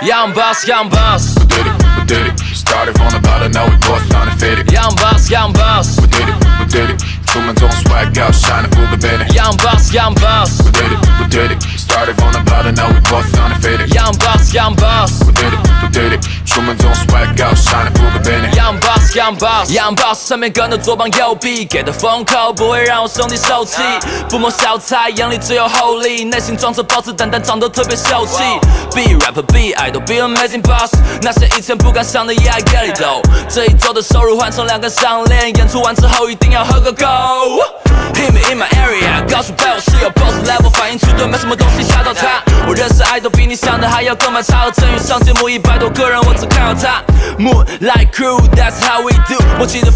Young boss, young boss. We did it. Started from the bottom, now we both undefeated. Young boss, young boss. We did it.出门总 swag out, shine it, Google baby. Young boss, young boss. We did it. Started from the bottom, now we both undefeated. Young boss, young boss. We did it. 出门总 swag out, shine it, Google baby. Young boss, young boss, young boss， 上面跟着左膀右臂，给的封口不会让我兄弟受气。不谋小菜，眼里只有厚利，内心装着包子蛋，但长得特别秀气。Be rapper, be idol, be amazing boss， 那些以前不敢想的也爱 get it though。这一周的收入换成2根项链，演出完之后一定要喝个够。Hit me in my area， 告诉被我是有 boss level， 反应迟钝，没什么东西吓到他。我认识爱豆比你想的还要更蛮差，和郑宇上节目100多个人，我只看到他。Mood like crew， that's how we do。默契的